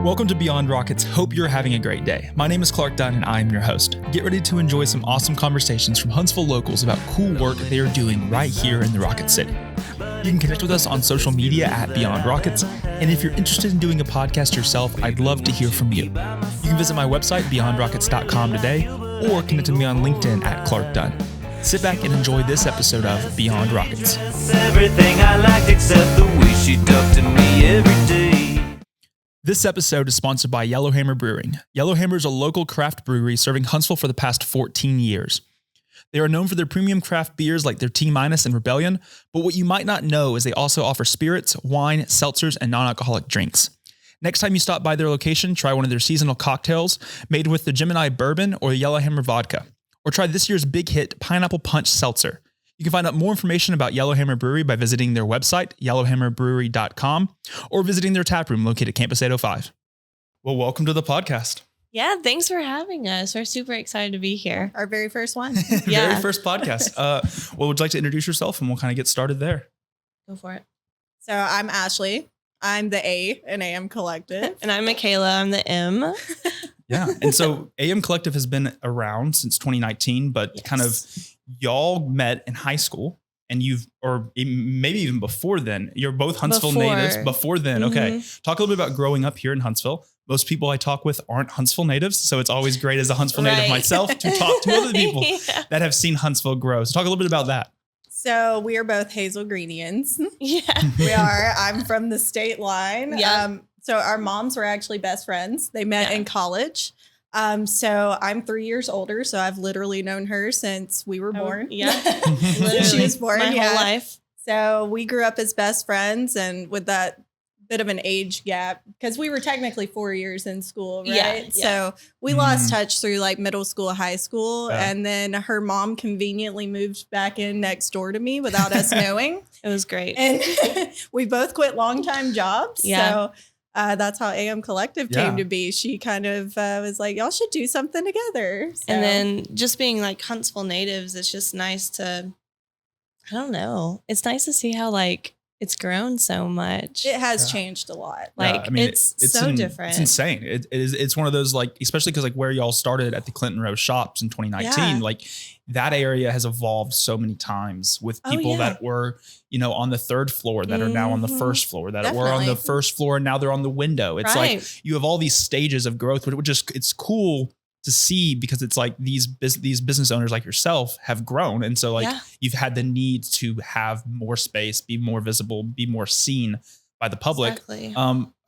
Welcome to Beyond Rockets. Hope you're having a great day. My name is Clark Dunn and I'm your host. Get ready to enjoy some awesome conversations from Huntsville locals about cool work they are doing right here in the Rocket City. You can connect with us on social media at Beyond Rockets. And if you're interested in doing a podcast yourself, I'd love to hear from you. You can visit my website, beyondrockets.com today, or connect with me on LinkedIn at Clark Dunn. Sit back and enjoy this episode of Beyond Rockets. Everything I liked except the way she talked to me every day. This episode is sponsored by Yellowhammer Brewing. Yellowhammer is a local craft brewery serving Huntsville for the past 14 years. They are known for their premium craft beers like their T-Minus and Rebellion, but what you might not know is they also offer spirits, wine, seltzers, and non-alcoholic drinks. Next time you stop by their location, try one of their seasonal cocktails made with the Gemini Bourbon or the Yellowhammer Vodka, or try this year's big hit Pineapple Punch Seltzer. You can find out more information about Yellowhammer Brewery by visiting their website, yellowhammerbrewery.com, or visiting their tap room located at Campus 805. Well, welcome to the podcast. Yeah, thanks for having us. We're super excited to be here. Our very first one. Yeah. Very first podcast. Well, would you like to introduce yourself and we'll kind of get started there? Go for it. So I'm Ashli. I'm the A in AM Collective. And I'm Mikayla. I'm the M. Yeah. And so AM Collective has been around since 2019, but Yes. kind of y'all met in high school and or maybe even before then. You're both Huntsville natives before then. Okay. Talk a little bit about growing up here in Huntsville. Most people I talk with aren't Huntsville natives. So it's always great as a Huntsville native myself to talk to other people that have seen Huntsville grow. So talk a little bit about that. So we are both Hazel Greenians. Yeah. We are. I'm from the state line. Yeah. So our moms were actually best friends. They met in college. So I'm 3 years older. So I've literally known her since we were born. Yeah. Since she was born. My whole life. So we grew up as best friends, and with that bit of an age gap, because we were technically 4 years in school, right? Yeah, yeah. So we lost touch through like middle school, high school. Yeah. And then her mom conveniently moved back in next door to me without us knowing. It was great. And we both quit long-time jobs. Yeah. So that's how AM Collective came to be. She kind of was like, y'all should do something together. So. And then just being like Huntsville natives, it's just nice to, I don't know. It's nice to see how like it's grown so much. It has changed a lot. Like it's so different. It's insane. It's one of those, like, especially because like where y'all started at the Clinton Row shops in 2019, like that area has evolved so many times with people that were, on the third floor that are now on the first floor, that were on the first floor and now they're on the window. It's like you have all these stages of growth, which just, it's cool to see because it's like these business owners like yourself have grown. And so like you've had the need to have more space, be more visible, be more seen by the public. Exactly.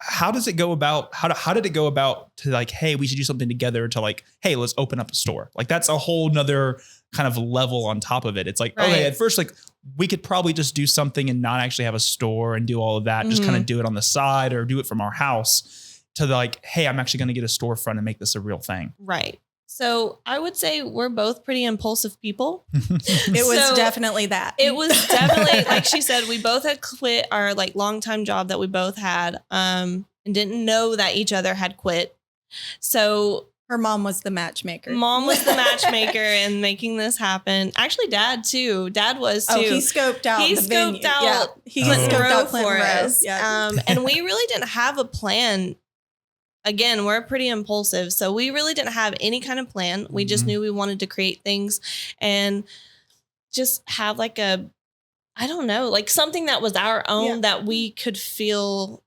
How does it go about, how did it go about to like, hey, we should do something together, to like, hey, let's open up a store? Like that's a whole nother kind of level on top of it. It's like, okay, at first, like we could probably just do something and not actually have a store and do all of that. Just kind of do it on the side or do it from our house, to like, hey, I'm actually going to get a storefront and make this a real thing. Right. So I would say we're both pretty impulsive people. It was definitely that. It was definitely, like she said, we both had quit our like longtime job that we both had, and didn't know that each other had quit. So her mom was the matchmaker. Mom was the matchmaker and making this happen. Actually, Dad too. Dad was too. Oh, he scoped out. He the scoped venue. out. Yeah. He Clinton scoped Row out Clinton for Row. us. Yeah. And we really didn't have a plan. Again, we're pretty impulsive, so we really didn't have any kind of plan. We just knew we wanted to create things and just have like I don't know, like something that was our own that we could feel.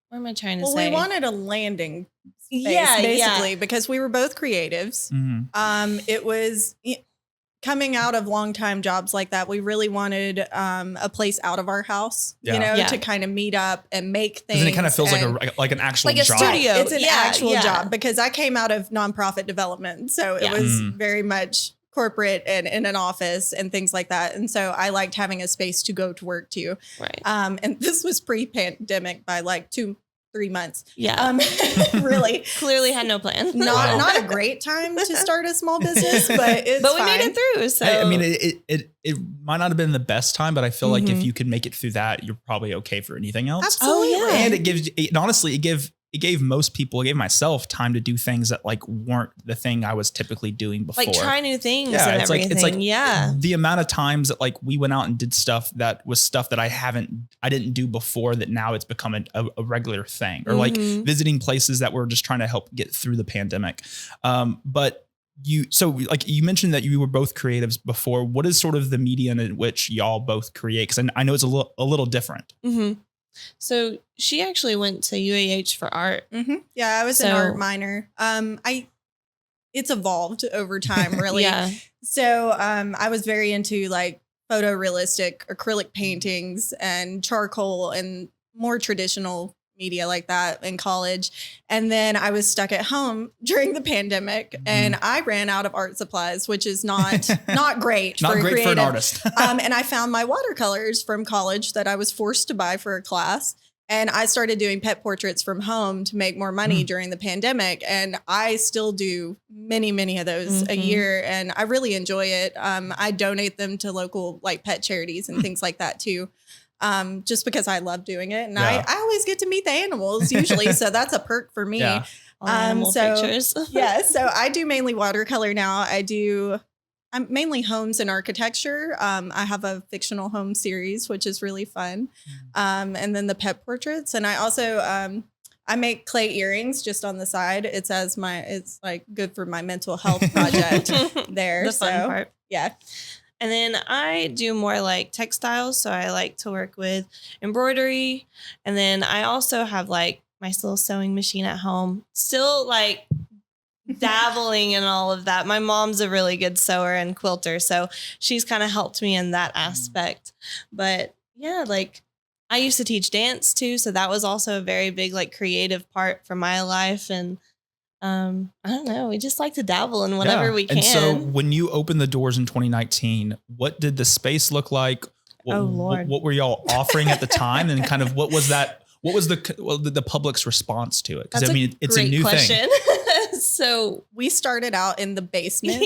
What am I trying to say? Well, we wanted a landing space, basically, because we were both creatives. It was coming out of long-time jobs like that. We really wanted a place out of our house, to kind of meet up and make things. And it kind of feels like an actual job. Studio. It's an actual job, because I came out of nonprofit development. So it was very much corporate and in an office and things like that. And so I liked having a space to go to work to. Right. And this was pre-pandemic by like 2-3 months. Yeah. Really. Clearly had no plan. Not a great time to start a small business, but it's we made it through. So I mean, it might not have been the best time, but I feel like if you can make it through that, you're probably okay for anything else. Absolutely. Oh, yeah. And it gives, honestly, it gave most people, it gave myself time to do things that like weren't the thing I was typically doing before. Like try new things Yeah, and it's everything. like yeah. the amount of times that like we went out and did stuff that was stuff that I didn't do before, that now it's become a regular thing, or like visiting places that we're just trying to help get through the pandemic. But so like you mentioned that you were both creatives before. What is sort of the medium in which y'all both create? Because I know it's a little different. Mm-hmm. So she actually went to UAH for art. Mm-hmm. Yeah, I was an art minor. It's evolved over time, really. Yeah. So I was very into like photorealistic acrylic paintings and charcoal and more traditional media like that in college. And then I was stuck at home during the pandemic and I ran out of art supplies, which is not great Not for great creative. for an artist. And I found my watercolors from college that I was forced to buy for a class. And I started doing pet portraits from home to make more money during the pandemic. And I still do many, many of those a year. And I really enjoy it. I donate them to local like pet charities and things like that too. Just because I love doing it. And I always get to meet the animals usually. So that's a perk for me. Yeah. Pictures. Yeah. So I do mainly watercolor now. I'm mainly homes and architecture. I have a fictional home series, which is really fun. And then the pet portraits. And I also, I make clay earrings just on the side. It's like good for my mental health project there. The fun part. Yeah. And then I do more like textiles. So I like to work with embroidery. And then I also have like my little sewing machine at home. Still like dabbling in all of that. My mom's a really good sewer and quilter, so she's kind of helped me in that aspect. But yeah, like I used to teach dance too, so that was also a very big like creative part for my life. And I don't know, we just like to dabble in whatever we can. And so when you opened the doors in 2019, what did the space look like? What were y'all offering at the time, and kind of what was that? What was the public's response to it? Because I mean, it's a new thing. So we started out in the basement.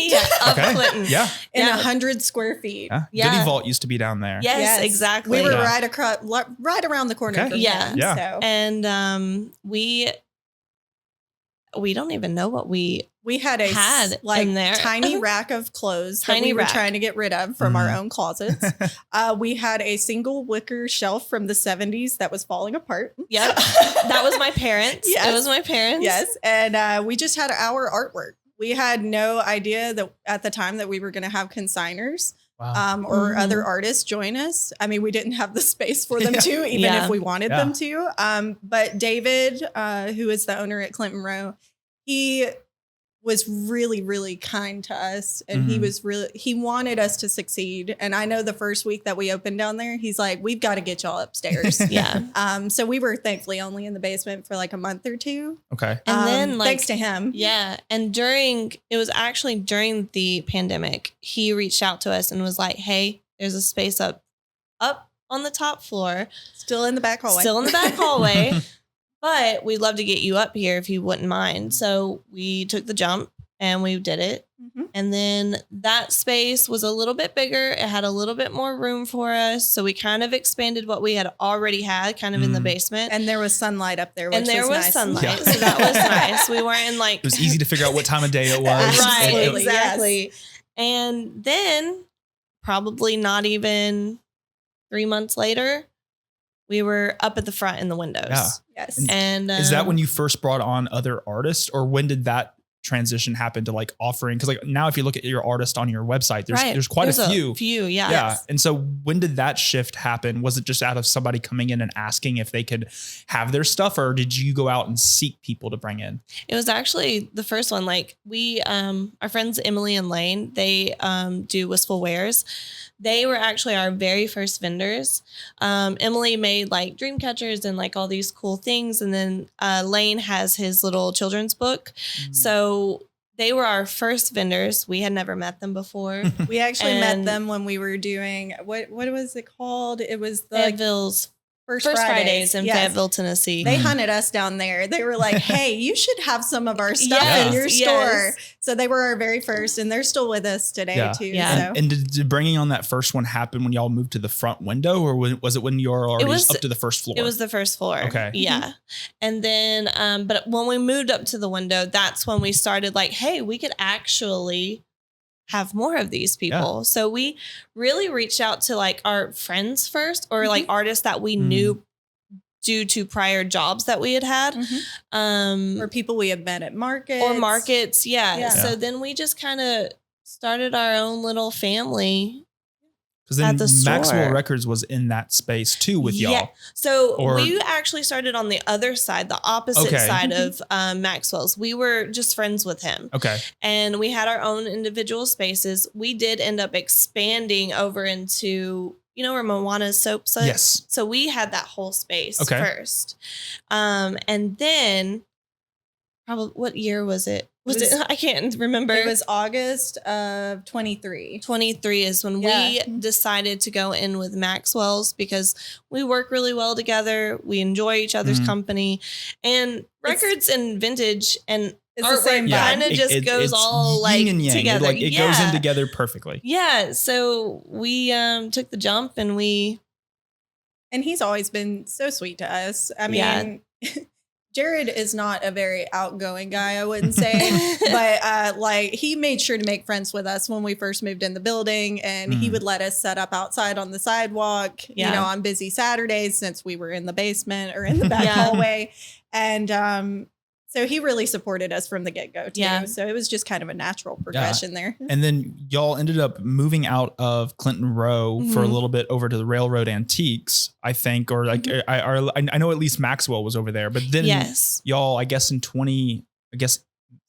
Of Clinton. Yeah. In 100 square feet. Yeah. Goodie Vault used to be down there. Yes, exactly. We were right around the corner. Okay. From yeah. them, so. And we don't even know what we had in there. tiny rack of clothes that we were trying to get rid of from our own closets. We had a single wicker shelf from the 70s that was falling apart. Yep. That was my parents. Yes. It was my parents. Yes. And we just had our artwork. We had no idea that at the time that we were going to have consigners. Wow. Or other artists join us. I mean, we didn't have the space for them to, even if we wanted them to. But David, who is the owner at Clinton Row, he was really, really kind to us. And he wanted us to succeed. And I know the first week that we opened down there, he's like, we've got to get y'all upstairs. So we were thankfully only in the basement for like a month or two. Okay. And then like, thanks to him. Yeah. And it was actually during the pandemic, he reached out to us and was like, hey, there's a space up on the top floor. Still in the back hallway. But we'd love to get you up here if you wouldn't mind. So we took the jump and we did it. And then that space was a little bit bigger. It had a little bit more room for us. So we kind of expanded what we had already had kind of in the basement. And there was sunlight up there, which was nice. Sunlight. Yeah. So that was nice. We weren't in like... It was easy to figure out what time of day it was. Right, exactly. Yes. And then probably not even 3 months later, we were up at the front in the windows. Yeah. Yes. And is that when you first brought on other artists, or when did that transition happen to like offering? Because like now, if you look at your artist on your website, there's quite a few. Yeah. Yeah. And so when did that shift happen? Was it just out of somebody coming in and asking if they could have their stuff, or did you go out and seek people to bring in? It was actually the first one. Like we, our friends Emily and Lane, they do Wistful Wares. They were actually our very first vendors. Emily made like dream catchers and like all these cool things. And then Lane has his little children's book. So they were our first vendors. We had never met them before. We actually met them when we were doing, what was it called? It was the Edville's First Fridays in Fayetteville, Tennessee. They hunted us down there. They were like, hey, you should have some of our stuff in your store. Yes. So they were our very first, and they're still with us today too. Yeah. So. And did bringing on that first one happen when y'all moved to the front window, or was it when you were already up to the first floor? It was the first floor. Okay. Yeah. And then, but when we moved up to the window, that's when we started like, hey, we could actually have more of these people. So we really reached out to like our friends first, or like artists that we knew due to prior jobs that we had. Or people we had met at markets. Yeah. So then we just kind of started our own little family. Because then at the store. Maxwell Records was in that space too with y'all. So we actually started on the other side, the opposite side of Maxwell's. We were just friends with him. Okay. And we had our own individual spaces. We did end up expanding over into, you know, where Moana's soap sits? Yes. So we had that whole space first. And then probably, what year was it? Was it? I can't remember. It was August of 23. 23 is when we decided to go in with Maxwell's, because we work really well together. We enjoy each other's company, and records and vintage and artwork kind of just goes all like yin and yang. together. It goes in together perfectly. Yeah. So we took the jump, and he's always been so sweet to us. I mean, Jared is not a very outgoing guy, I wouldn't say, but like he made sure to make friends with us when we first moved in the building, and he would let us set up outside on the sidewalk, you know, on busy Saturdays, since we were in the basement or in the back hallway. And so he really supported us from the get-go too. Yeah. So it was just kind of a natural progression there. And then y'all ended up moving out of Clinton Row for a little bit over to the Railroad Antiques, I think, or like I know at least Maxwell was over there, but then y'all, I guess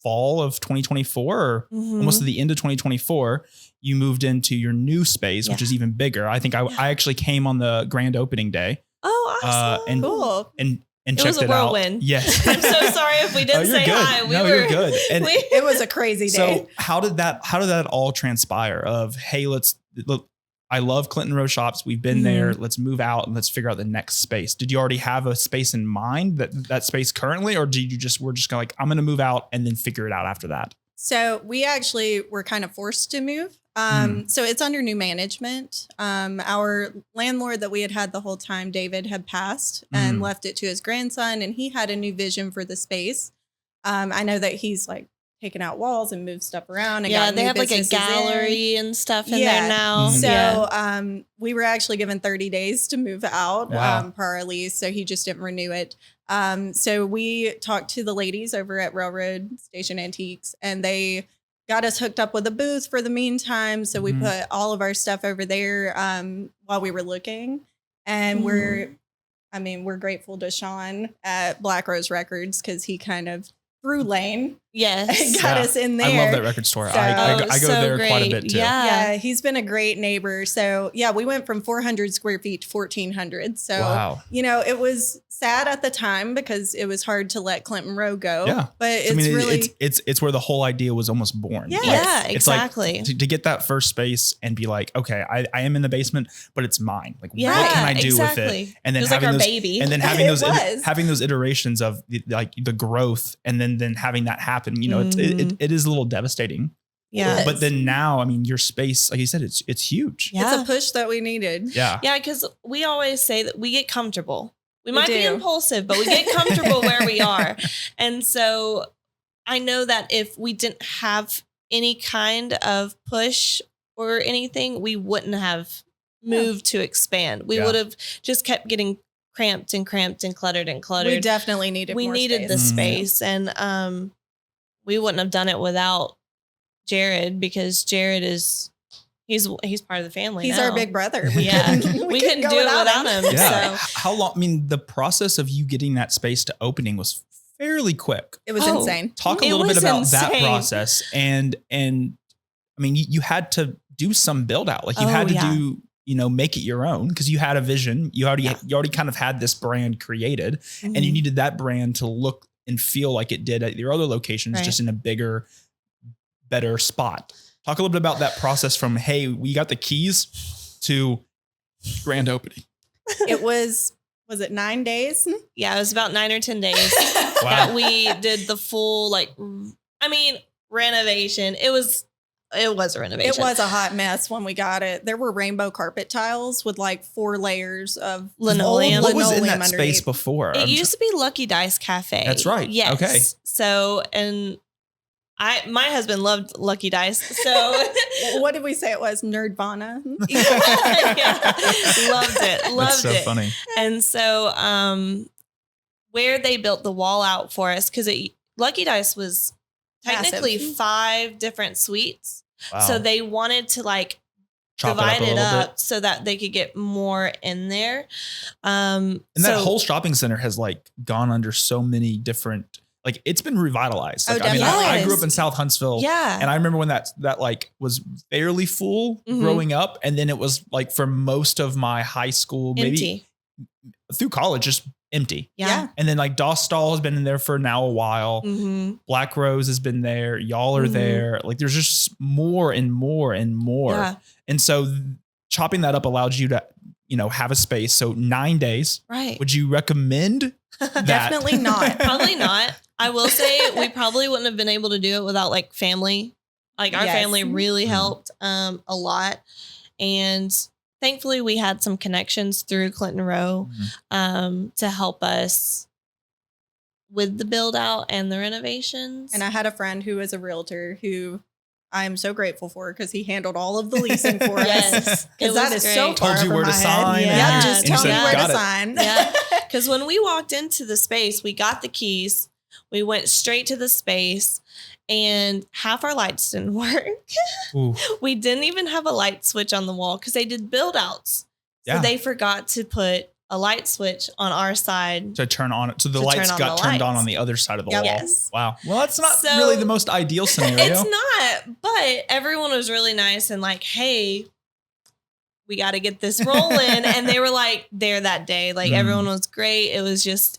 fall of 2024 or almost at the end of 2024, you moved into your new space, which is even bigger. I think I actually came on the grand opening day. Oh, awesome. Cool. And it was a whirlwind. Yes. I'm so sorry if we didn't say hi. You're good. And it was a crazy day. So how did that all transpire of, hey, look, I love Clinton Row Shops. We've been there. Let's move out and let's figure out the next space. Did you already have a space in mind, that space currently, or did you we're just kind of like, I'm going to move out and then figure it out after that? So we actually were kind of forced to move. So it's under new management. Our landlord that we had the whole time, David, had passed and left it to his grandson, and he had a new vision for the space. I know that he's like taken out walls and moved stuff around. And they have like a gallery and stuff in there now. So we were actually given 30 days to move out per our lease. So he just didn't renew it. So we talked to the ladies over at Railroad Station Antiques, and they got us hooked up with a booth for the meantime. So we put all of our stuff over there while we were looking. And we're grateful to Sean at Black Rose Records, because he kind of through lane got us in there. I love that record store. So, I go so there great. quite a bit too. Yeah, he's been a great neighbor. So we went from 400 square feet to 1,400. So, you know, it was sad at the time because it was hard to let Clinton Row go. Yeah. But it's really... It's where the whole idea was almost born. Yeah, like, exactly. It's like to get that first space and be like, okay, I am in the basement, but it's mine. Like, what can I do with it? And then it was having like our those, baby. And then having those iterations of the growth, and then having that happen, you know, it is a little devastating. Yeah. But then now, I mean, your space, like you said, it's huge. Yeah. It's a push that we needed. Yeah. Yeah. Because we always say that we get comfortable. We might be impulsive, but we get comfortable where we are. And so I know that if we didn't have any kind of push or anything, we wouldn't have moved to expand. We would have just kept getting cramped and cluttered and cluttered. We definitely needed the space. And we wouldn't have done it without Jared, because Jared is he's part of the family. He's now. our big brother. We couldn't do it without him. Yeah. So. How long? I mean, the process of you getting that space to opening was fairly quick. It was insane. Talk a little bit about that process, and I mean, you had to do some build out. Like you had to do, you know, make it your own, because you had a vision. You already kind of had this brand created, and you needed that brand to look and feel like it did at your other locations, just in a bigger, better spot. Talk a little bit about that process from, hey, we got the keys to grand opening. It was was it 9 days? Yeah, it was about 9 or 10 days Wow. that we did the full renovation. It was a renovation. It was a hot mess when we got it. There were rainbow carpet tiles with like 4 layers of Linoleum. What was in linoleum that space underneath. before? It used to be Lucky Dice Cafe. That's right. Yes. Okay. So, and my husband loved Lucky Dice. So What did we say it was? Nerdvana? yeah, loved it. Loved That's so it. funny. And so, where they built the wall out for us, because Lucky Dice was technically Massive. 5 different suites. Wow. So they wanted to like Chop divide a it little up bit. so that they could get more in there. And that whole shopping center has like gone under so many different, like it's been revitalized. Oh, Like, I mean, I definitely. grew up in South Huntsville. yeah. And I remember when that like was fairly full Mhm. growing up. And then it was like for most of my high school, maybe empty. through college, just empty. Yeah. And then like Dostal has been in there for now a while. Mm-hmm. Black Rose has been there. Y'all are Mhm. there. Like there's just more and more and more. Yeah. And so chopping that up allowed you to, have a space. So 9 days. Right. Would you recommend that? Definitely not. Probably not. I will say we probably wouldn't have been able to do it without like family. Like our Yes. family really Mhm. helped a lot. And thankfully we had some connections through Clinton Row to help us with the build out and the renovations. And I had a friend who was a realtor who I'm so grateful for because he handled all of the leasing for us. Yes. It Because that was is so great. far Told you over where to my head. sign. and- Yeah, and just you tell me said, where "Got to it." sign. Yeah. Because when we walked into the space, we got the keys. We went straight to the space and half our lights didn't work. Ooh. We didn't even have a light switch on the wall because they did build outs. Yeah. So they forgot to put a light switch on our side. To turn on it. So the To lights turn on got the turned on lights. the other side of the Yep. wall. Yes. Wow. Well, that's not So- really the most ideal scenario. It's not, but everyone was really nice and like, hey, we got to get this rolling. And they were like there that day. Like Mm. everyone was great. It was just,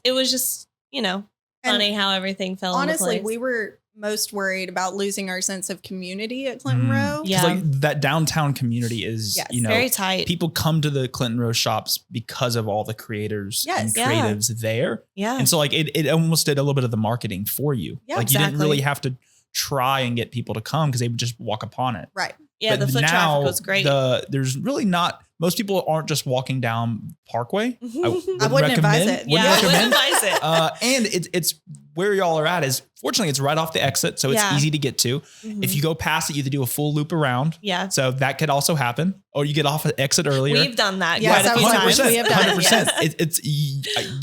And funny how everything fell into honestly, place. we were most worried about losing our sense of community at Clinton Row. Yeah. Because like that downtown community is, Yes. very tight. people come to the Clinton Row shops because of all the creators and Yes. Yeah. creatives there. Yeah. And so like it almost did a little bit of the marketing for you. Yeah, like you didn't exactly. really have to try and get people to come because they would just walk upon it. Right. Yeah, But the foot now traffic was great. There's really not, most people aren't just walking down Parkway. I wouldn't advise it. Wouldn't Yeah, I wouldn't recommend. advise it. And it's where y'all are at is fortunately it's right off the exit. So it's Yeah. easy to get to. Mhm. If you go past it, you have to do a full loop around. Yeah. So that could also happen. Or you get off at exit earlier. We've done that Yes, quite a few I was times. 100%. We have done it, 100%. yes. It's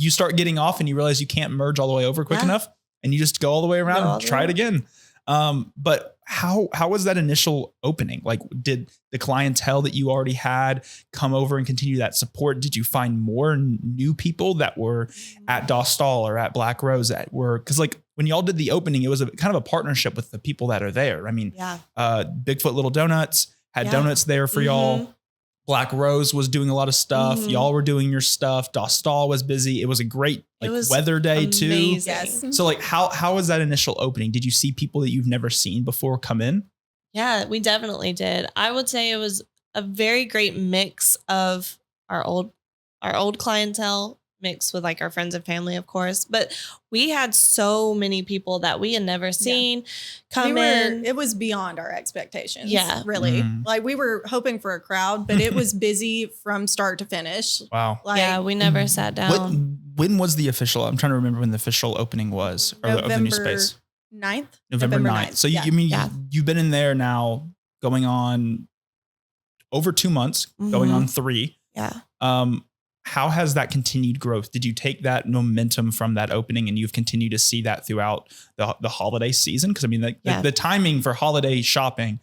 you start getting off and you realize you can't merge all the way over quick Yeah. enough, and you just go all the way around Go all and the try way it again. But how was that initial opening? Like, did the clientele that you already had come over and continue that support? Did you find more new people that were at Dostal or at Black Rose that were, because like when y'all did the opening, it was a kind of a partnership with the people that are there. I mean, Yeah. Bigfoot Little Donuts had Yeah. donuts there for y'all. Black Rose was doing a lot of stuff. Mhm. Y'all were doing your stuff. Dostal was busy. It was a great It like was weather day too. amazing. Yes. So like how was that initial opening? Did you see people that you've never seen before come in? Yeah, we definitely did. I would say it was a very great mix of our old clientele mixed with like our friends and family, of course. But we had so many people that we had never seen come in. It was beyond our expectations. Yeah. Really. Mhm. Like we were hoping for a crowd, but it was busy from start to finish. Wow. Like Yeah, we never sat down. When was the official? I'm trying to remember when the official opening was of the new November space. 9th. November 9th. So Yeah. you mean Yeah. you've been in there now going on over 2 months, going Mhm. on 3. Yeah. How has that continued growth? Did you take that momentum from that opening and you've continued to see that throughout the holiday season? Because I mean, like Yeah. the timing for holiday shopping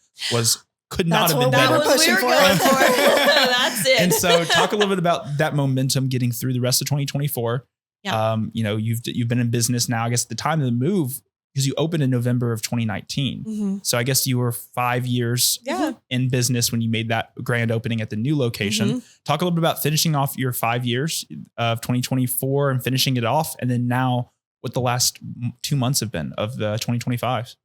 could not That's have been what we better. were pushing for. going for. That's it. And so talk a little bit about that momentum getting through the rest of 2024. Yeah. You've been in business now, I guess at the time of the move, because you opened in November of 2019. Mhm. So I guess you were 5 years Yeah. in business when you made that grand opening at the new location. Mhm. Talk a little bit about finishing off your 5 years of 2024 and finishing it off. And then now what the last 2 months have been of the 2025.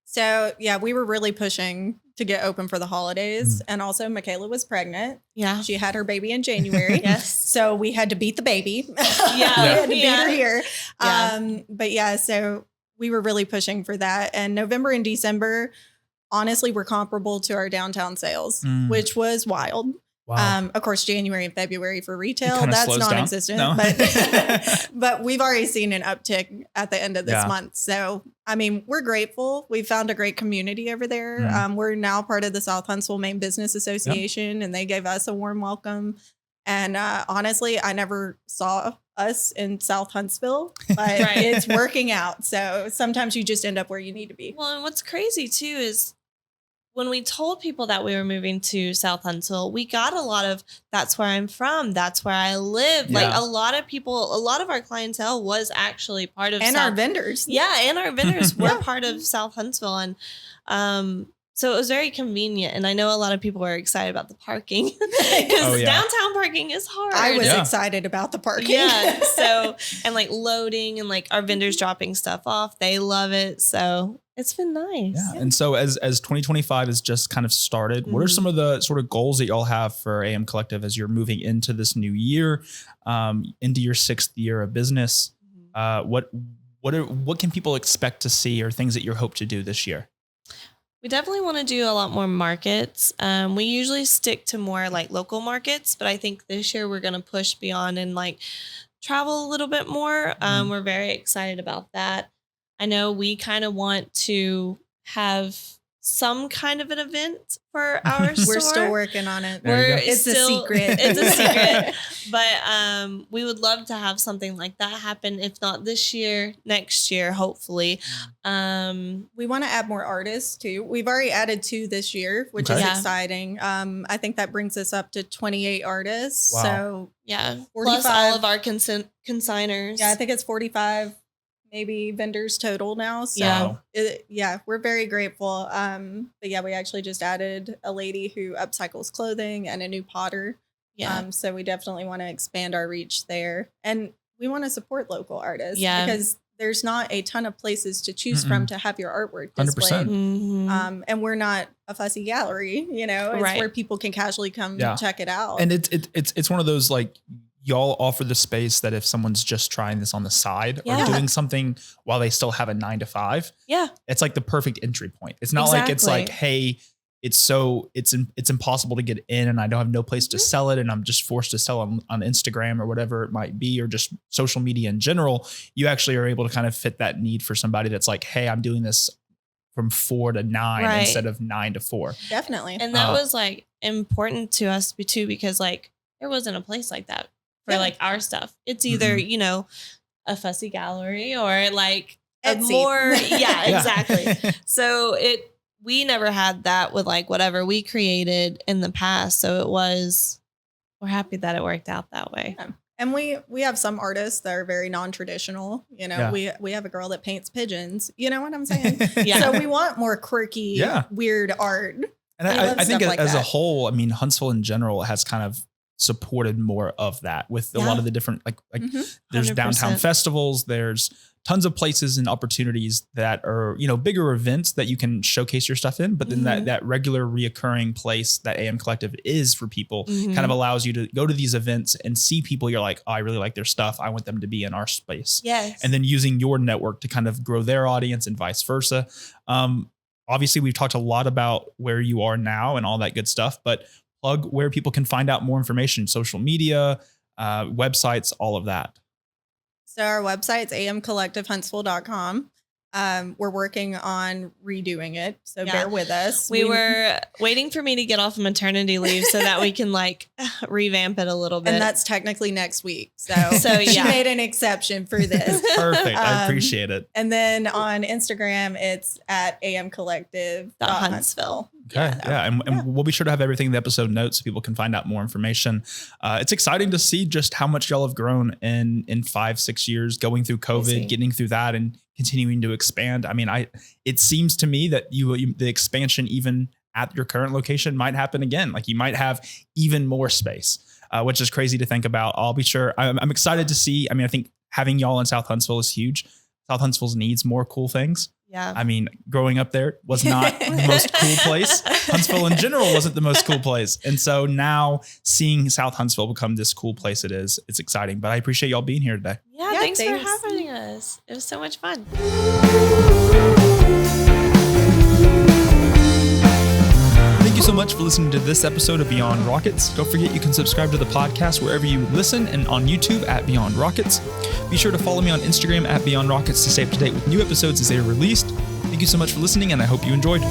So yeah, we were really pushing to get open for the holidays. And also Mikayla was pregnant. Yeah. She had her baby in January. Yes. So we had to beat the baby. Yeah. We had to beat Yeah. her here. Yeah. But yeah, so we were really pushing for that. And November and December, honestly, were comparable to our downtown sales, which was wild. Wow. Of course, January and February for retail, kinda that's slows down. non-existent. No. But we've already seen an uptick at the end of this month. So, I mean, we're grateful. We found a great community over there. We're now part of the South Huntsville Maine Business Association, and they gave us a warm welcome. And honestly, I never saw us in South Huntsville, but it's working out. So sometimes you just end up where you need to be. Well, and what's crazy too is when we told people that we were moving to South Huntsville, we got a lot of, that's where I'm from. That's where I live. Yeah. Like a lot of people, a lot of our clientele was actually part of And our vendors. Yeah. And our vendors were part of South Huntsville. And so it was very convenient. And I know a lot of people were excited about the parking because downtown parking is hard. I was excited about the parking. Yeah. So, and like loading and like our vendors dropping stuff off, they love it. So it's been nice. Yeah. And so as 2025 has just kind of started, what are some of the sort of goals that y'all have for AM Collective as you're moving into this new year, into your 6th year of business? What can people expect to see or things that you hope to do this year? We definitely want to do a lot more markets. We usually stick to more like local markets, but I think this year we're going to push beyond and like travel a little bit more. We're very excited about that. I know we kind of want to have some kind of an event for our store. We're still working on it. It's a secret. It's a secret. But we would love to have something like that happen. If not this year, next year, hopefully. We want to add more artists too. We've already added 2 this year, which is exciting. I think that brings us up to 28 artists. Wow. So yeah, 45. plus all of our consigners. Yeah, I think it's 45 maybe vendors total now. So we're very grateful. But yeah, we actually just added a lady who upcycles clothing and a new potter. Yeah. So we definitely want to expand our reach there. And we want to support local artists because there's not a ton of places to choose from to have your artwork displayed. 100%. And we're not a fussy gallery, you know, it's where people can casually come check it out. And it's one of those like, y'all offer the space that if someone's just trying this on the side or doing something while they still have a 9 to 5, it's like the perfect entry point. It's not like it's like, hey, it's impossible to get in and I don't have no place to sell it and I'm just forced to sell on Instagram or whatever it might be, or just social media in general. You actually are able to kind of fit that need for somebody that's like, hey, I'm doing this from 4 to 9 instead of 9 to 4. Definitely. And that was like important to us too, because like there wasn't a place like that for like our stuff. It's either, you know, a fussy gallery or like a more, exactly. So we never had that with like whatever we created in the past. So we're happy that it worked out that way. And we have some artists that are very non-traditional. You know, we have a girl that paints pigeons. You know what I'm saying? So we want more quirky, weird art. And I think as a whole, I mean, Huntsville in general has kind of supported more of that with a lot of the different, like there's 100%. downtown festivals, there's tons of places and opportunities that are, you know, bigger events that you can showcase your stuff in, but then that regular reoccurring place that AM Collective is for people kind of allows you to go to these events and see people you're like, oh, I really like their stuff. I want them to be in our space. Yes. And then using your network to kind of grow their audience and vice versa. Obviously we've talked a lot about where you are now and all that good stuff, but plug where people can find out more information, social media, websites, all of that. So our website's amcollectivehuntsville.com. We're working on redoing it, so bear with us. We were waiting for me to get off maternity leave so that we can like revamp it a little bit. And that's technically next week. So she made an exception for this. Perfect. I appreciate it. And then on Instagram, it's at amcollective.huntsville. Okay. And we'll be sure to have everything in the episode notes so people can find out more information. It's exciting to see just how much y'all have grown in 5-6 years, going through COVID, getting through that and continuing to expand. I mean, it seems to me that the expansion even at your current location might happen again. Like you might have even more space, which is crazy to think about. I'll be sure. I'm excited to see. I mean, I think having y'all in South Huntsville is huge. South Huntsville needs more cool things. Yeah. I mean, growing up there was not the most cool place. Huntsville in general wasn't the most cool place. And so now seeing South Huntsville become this cool place it's exciting. But I appreciate y'all being here today. Yeah, thanks for having us. It was so much fun. Thank you so much for listening to this episode of Beyond Rockets. Don't forget you can subscribe to the podcast wherever you listen and on YouTube at Beyond Rockets. Be sure to follow me on Instagram at Beyond Rockets to stay up to date with new episodes as they are released. Thank you so much for listening, and I hope you enjoyed.